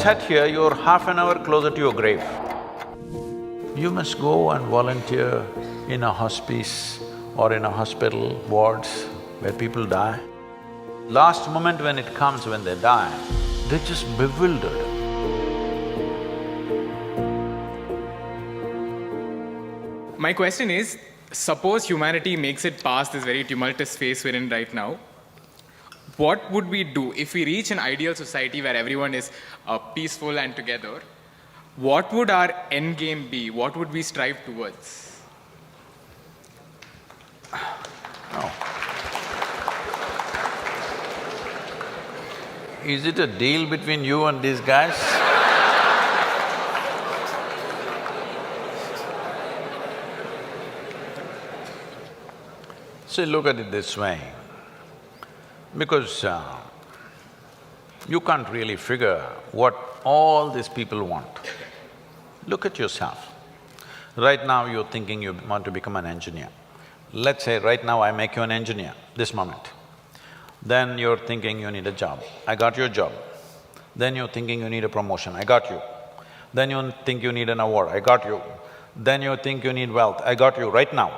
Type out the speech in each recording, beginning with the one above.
sat here, you're half an hour closer to your grave. You must go and volunteer in a hospice or in a hospital wards where people die. Last moment when it comes, when they die, they're just bewildered. My question is, suppose humanity makes it past this very tumultuous phase we're in right now, what would we do if we reach an ideal society where everyone is peaceful and together? What would our end game be? What would we strive towards? No. Is it a deal between you and these guys? See, look at it this way, because you can't really figure what all these people want. Look at yourself. Right now you're thinking you want to become an engineer. Let's say right now I make you an engineer, this moment. Then you're thinking you need a job, I got your job. Then you're thinking you need a promotion, I got you. Then you think you need an award, I got you. Then you think you need wealth, I got you right now.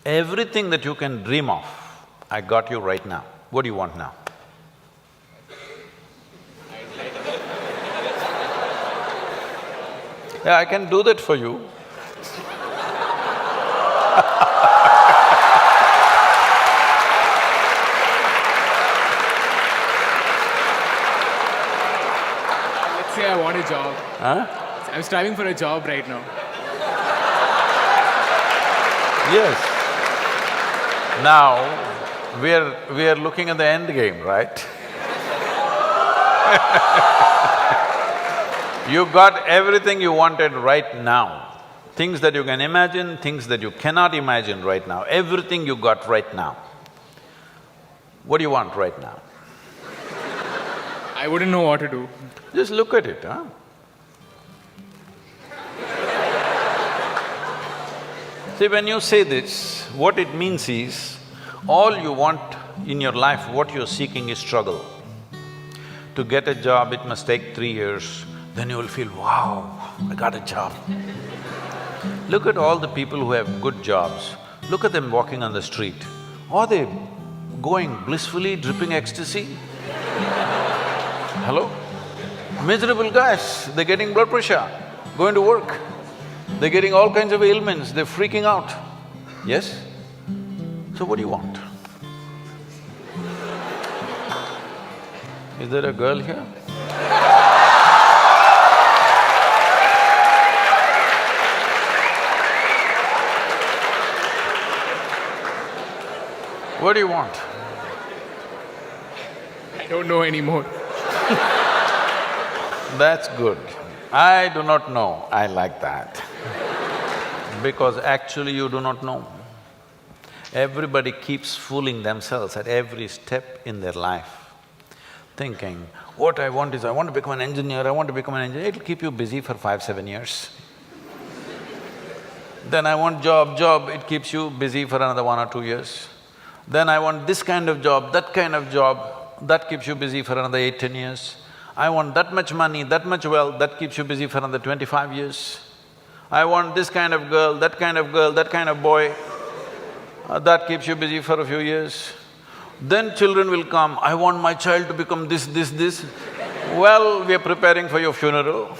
Everything that you can dream of, I got you right now. What do you want now? Yeah, I can do that for you. Let's say I want a job. Huh? I'm striving for a job right now. Yes. Now, we're looking at the end game, right? You got everything you wanted right now. Things that you can imagine, things that you cannot imagine right now, everything you got right now. What do you want right now? I wouldn't know what to do. Just look at it, huh? See, when you say this, what it means is, all you want in your life, what you're seeking is struggle. To get a job, it must take 3 years, then you will feel, wow, I got a job. Look at all the people who have good jobs, look at them walking on the street. Are they going blissfully, dripping ecstasy? Hello? Miserable guys, they're getting blood pressure, going to work. They're getting all kinds of ailments, they're freaking out. Yes? So what do you want? Is there a girl here? What do you want? I don't know anymore. That's good. I do not know, I like that. Because actually you do not know. Everybody keeps fooling themselves at every step in their life, thinking, what I want is, I want to become an engineer, I want to become an engineer. It'll keep you busy for 5-7 years. Then I want job, it keeps you busy for another 1 or 2 years. Then I want this kind of job, that keeps you busy for another 8-10 years. I want that much money, that much wealth, that keeps you busy for another 25 years. I want this kind of girl, that kind of boy, that keeps you busy for a few years. Then children will come, I want my child to become this. Well, we are preparing for your funeral.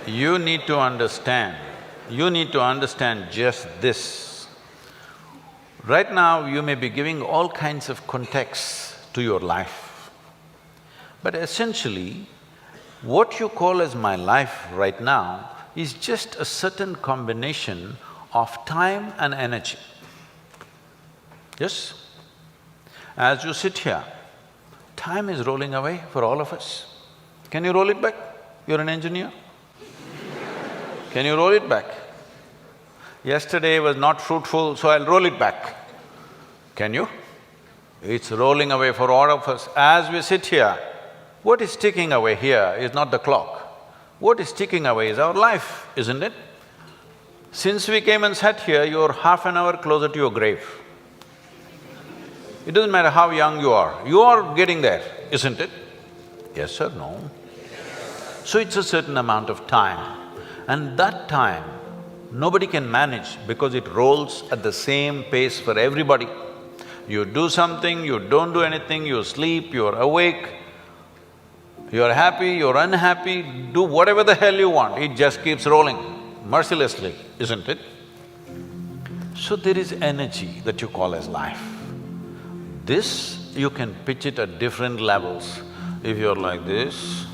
You need to understand just this. Right now, you may be giving all kinds of contexts to your life. But essentially, what you call as my life right now is just a certain combination of time and energy. Yes? As you sit here, time is rolling away for all of us. Can you roll it back? You're an engineer. Can you roll it back? Yesterday was not fruitful, so I'll roll it back. Can you? It's rolling away for all of us. As we sit here, what is ticking away here is not the clock. What is ticking away is our life, isn't it? Since we came and sat here, you're half an hour closer to your grave. It doesn't matter how young you are getting there, isn't it? Yes or no? So it's a certain amount of time, and that time nobody can manage because it rolls at the same pace for everybody. You do something, you don't do anything, you sleep, you're awake, you're happy, you're unhappy, do whatever the hell you want, it just keeps rolling mercilessly, isn't it? So there is energy that you call as life. This, you can pitch it at different levels. If you're like this,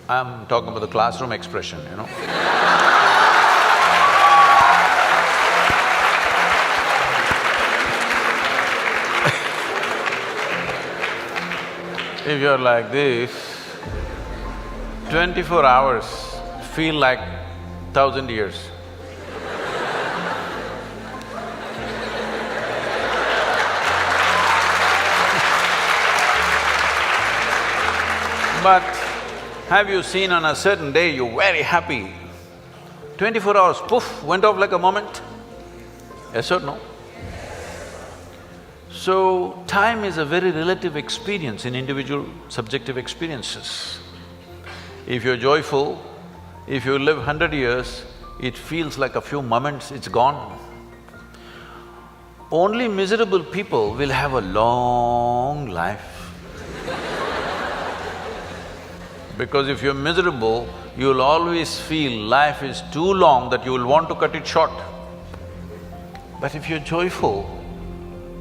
I'm talking about the classroom expression, you know. If you're like this, 24 hours feel like 1,000 years. But have you seen on a certain day you're very happy, 24 hours, poof, went off like a moment? Yes or no? So, time is a very relative experience in individual subjective experiences. If you're joyful, if you live 100 years, it feels like a few moments, it's gone. Only miserable people will have a long life. Because if you're miserable, you'll always feel life is too long that you will want to cut it short. But if you're joyful,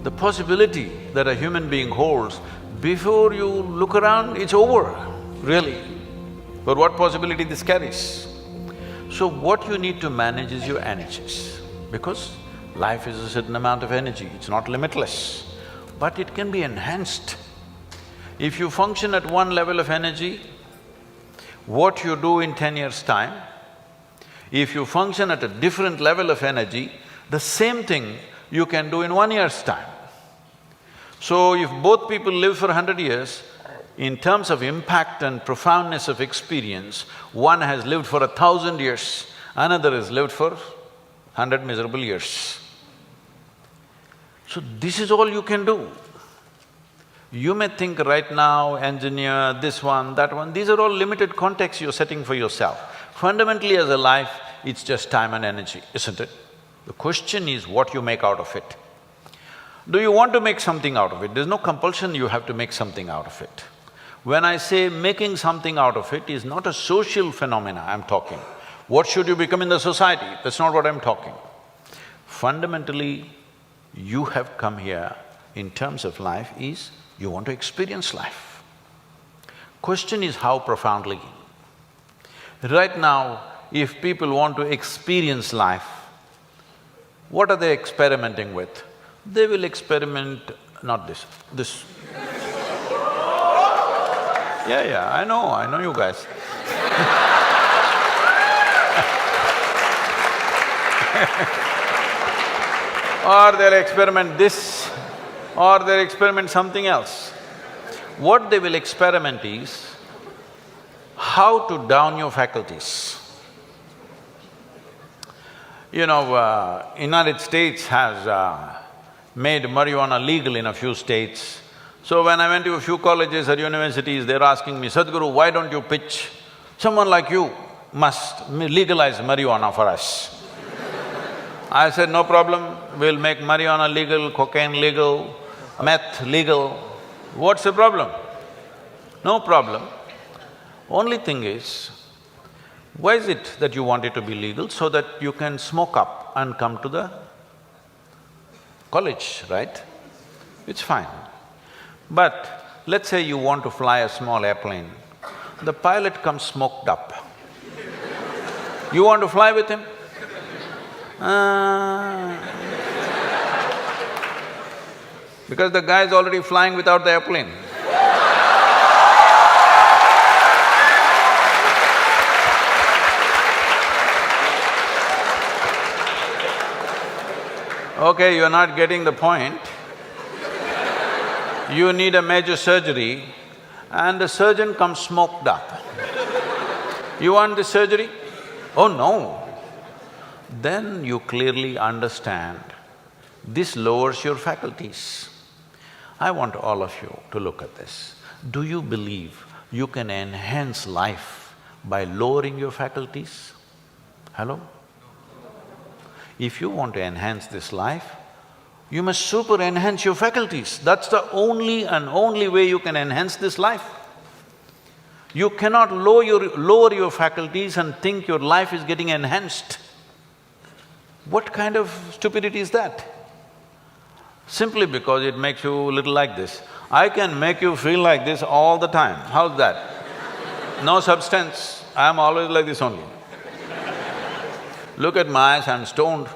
the possibility that a human being holds, before you look around, it's over, really. But what possibility this carries? So what you need to manage is your energies, because life is a certain amount of energy, it's not limitless, but it can be enhanced. If you function at one level of energy, what you do in 10 years' time, if you function at a different level of energy, the same thing you can do in 1 year's time. So if both people live for 100 years, in terms of impact and profoundness of experience, one has lived for 1,000 years, another has lived for 100 miserable years. So this is all you can do. You may think right now, engineer, this one, that one, these are all limited contexts you're setting for yourself. Fundamentally as a life, it's just time and energy, isn't it? The question is what you make out of it. Do you want to make something out of it? There's no compulsion you have to make something out of it. When I say making something out of it is not a social phenomena I'm talking. What should you become in the society? That's not what I'm talking. Fundamentally, you have come here in terms of life is you want to experience life. Question is how profoundly. Right now, if people want to experience life, what are they experimenting with? They will experiment… not this, this. Yeah, I know you guys. Or they'll experiment this, or they'll experiment something else. What they will experiment is how to down your faculties. You know, United States has made marijuana legal in a few states. So when I went to a few colleges or universities, they're asking me, Sadhguru, why don't you pitch? Someone like you must legalize marijuana for us. I said, no problem, we'll make marijuana legal, cocaine legal, meth legal. What's the problem? No problem. Only thing is, why is it that you want it to be legal? So that you can smoke up and come to the college, right? It's fine. But let's say you want to fly a small airplane, the pilot comes smoked up. You want to fly with him? Because the guy is already flying without the airplane. Okay, you're not getting the point. You need a major surgery and the surgeon comes smoked up. You want this surgery? Oh no. Then you clearly understand this lowers your faculties. I want all of you to look at this. Do you believe you can enhance life by lowering your faculties? Hello? If you want to enhance this life, you must super enhance your faculties. That's the only way you can enhance this life. You cannot lower your faculties and think your life is getting enhanced. What kind of stupidity is that? Simply because it makes you a little like this. I can make you feel like this all the time. How's that? No substance, I'm always like this only. Look at my eyes, I'm stoned.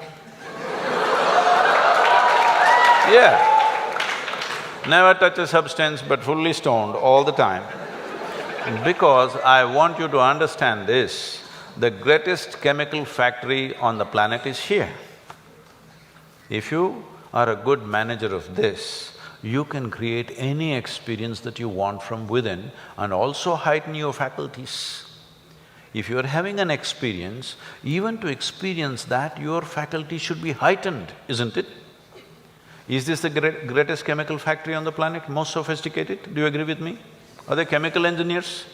Yeah. Never touch a substance but fully stoned all the time. Because I want you to understand this, the greatest chemical factory on the planet is here. If you are a good manager of this, you can create any experience that you want from within and also heighten your faculties. If you are having an experience, even to experience that, your faculty should be heightened, isn't it? Is this the greatest chemical factory on the planet, most sophisticated? Do you agree with me? Are they chemical engineers?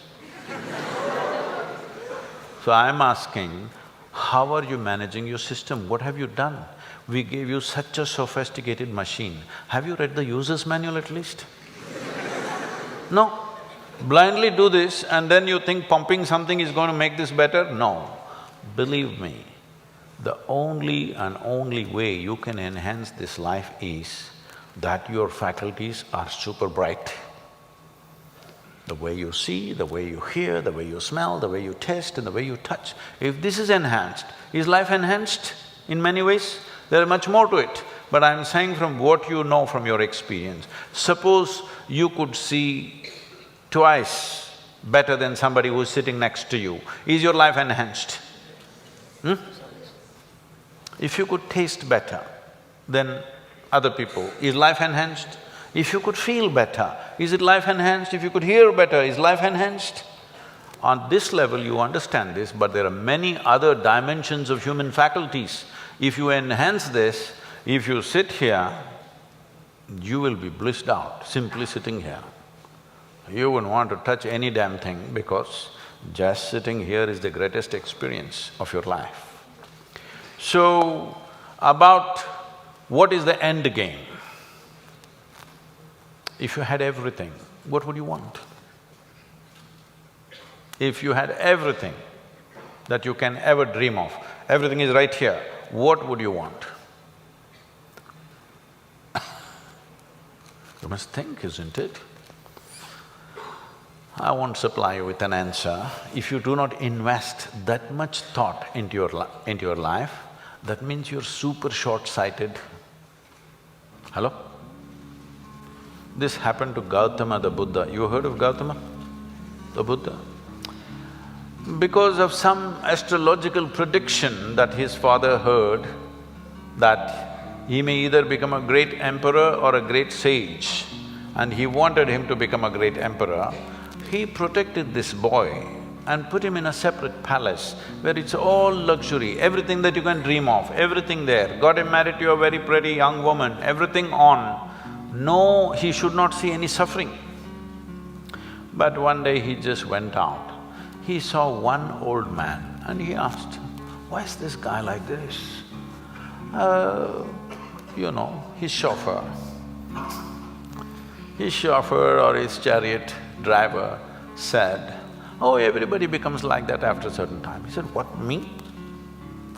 So I'm asking, how are you managing your system? What have you done? We gave you such a sophisticated machine. Have you read the user's manual at least? No. Blindly do this and then you think pumping something is going to make this better? No. Believe me, the only way you can enhance this life is that your faculties are super bright. The way you see, the way you hear, the way you smell, the way you taste and the way you touch. If this is enhanced, is life enhanced in many ways? There is much more to it, but I'm saying from what you know from your experience. Suppose you could see twice better than somebody who's sitting next to you, is your life enhanced? If you could taste better than other people, is life enhanced? If you could feel better, is it life enhanced? If you could hear better, is life enhanced? On this level you understand this, but there are many other dimensions of human faculties. If you enhance this, if you sit here, you will be blissed out simply sitting here. You wouldn't want to touch any damn thing because just sitting here is the greatest experience of your life. So, about what is the end game? If you had everything, what would you want? If you had everything that you can ever dream of, everything is right here, what would you want? You must think, isn't it? I won't supply you with an answer. If you do not invest that much thought into your life, that means you're super short-sighted. Hello? This happened to Gautama the Buddha. You heard of Gautama the Buddha? Because of some astrological prediction that his father heard, that he may either become a great emperor or a great sage, and he wanted him to become a great emperor, he protected this boy and put him in a separate palace where it's all luxury, everything that you can dream of, everything there. Got him married to a very pretty young woman, everything on. No, he should not see any suffering. But one day he just went out. He saw one old man and he asked, why is this guy like this? His chauffeur. His chauffeur or his chariot driver said, oh, everybody becomes like that after a certain time. He said, what, me?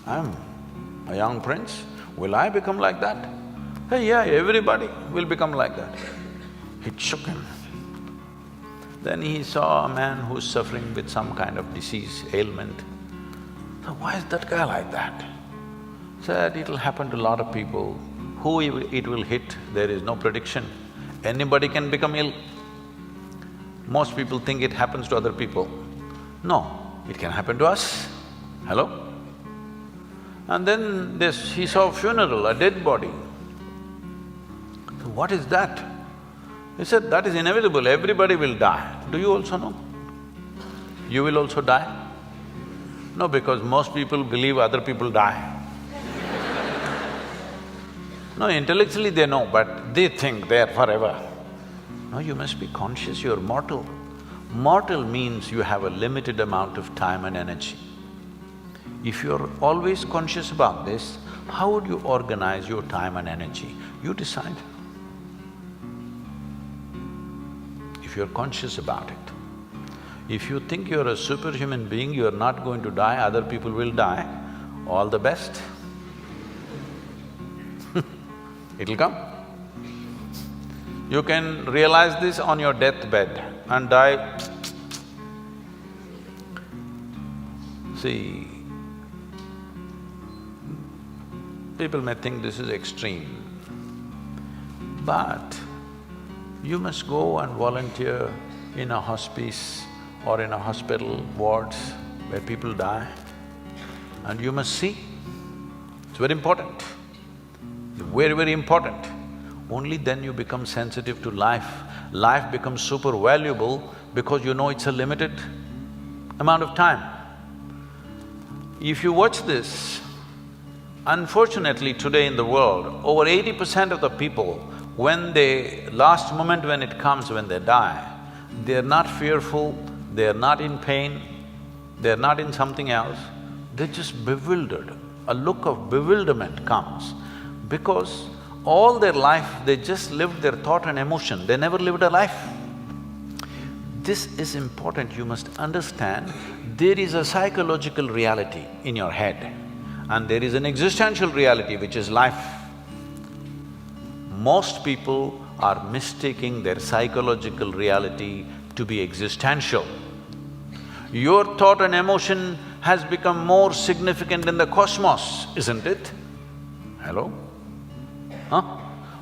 I'm a young prince, will I become like that? Hey, yeah, everybody will become like that. It shook him. Then he saw a man who's suffering with some kind of disease, ailment. So why is that guy like that? Said, it'll happen to a lot of people. Who it will hit, there is no prediction. Anybody can become ill. Most people think it happens to other people. No, it can happen to us. Hello? And then he saw a funeral, a dead body. So what is that? He said, that is inevitable, everybody will die. Do you also know? You will also die. No, because most people believe other people die. No, intellectually they know, but they think they're forever. No, you must be conscious you're mortal. Mortal means you have a limited amount of time and energy. If you're always conscious about this, how would you organize your time and energy? You decide. If you're conscious about it. If you think you're a superhuman being, you're not going to die, other people will die, all the best. It'll come. You can realize this on your deathbed and die. See, people may think this is extreme, but you must go and volunteer in a hospice or in a hospital wards where people die, and you must see. It's very important, very, very important. Only then you become sensitive to life. Life becomes super valuable because you know it's a limited amount of time. If you watch this, unfortunately today in the world, over 80% of the people, when last moment when it comes, when they die, they're not fearful, they're not in pain, they're not in something else, they're just bewildered. A look of bewilderment comes because all their life they just lived their thought and emotion, they never lived a life. This is important, you must understand, there is a psychological reality in your head and there is an existential reality which is life. Most people are mistaking their psychological reality to be existential. Your thought and emotion has become more significant in the cosmos, isn't it? Hello? Huh?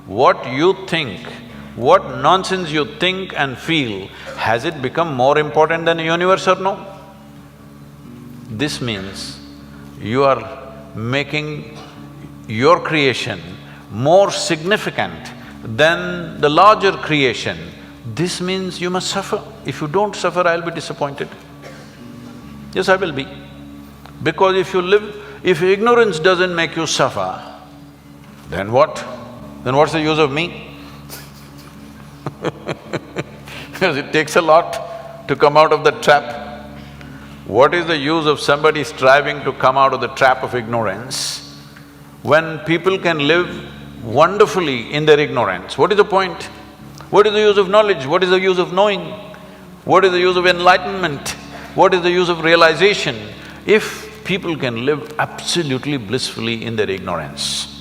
What you think, what nonsense you think and feel, has it become more important than the universe or no? This means you are making your creation more significant than the larger creation. This means you must suffer. If you don't suffer, I'll be disappointed. Yes, I will be. Because if ignorance doesn't make you suffer, then what? Then what's the use of me? Because it takes a lot to come out of the trap. What is the use of somebody striving to come out of the trap of ignorance when people can live wonderfully in their ignorance? What is the point? What is the use of knowledge? What is the use of knowing? What is the use of enlightenment? What is the use of realization if people can live absolutely blissfully in their ignorance?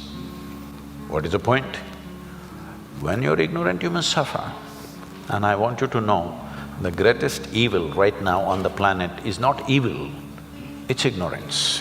What is the point? When you're ignorant, you must suffer. And I want you to know, the greatest evil right now on the planet is not evil, it's ignorance.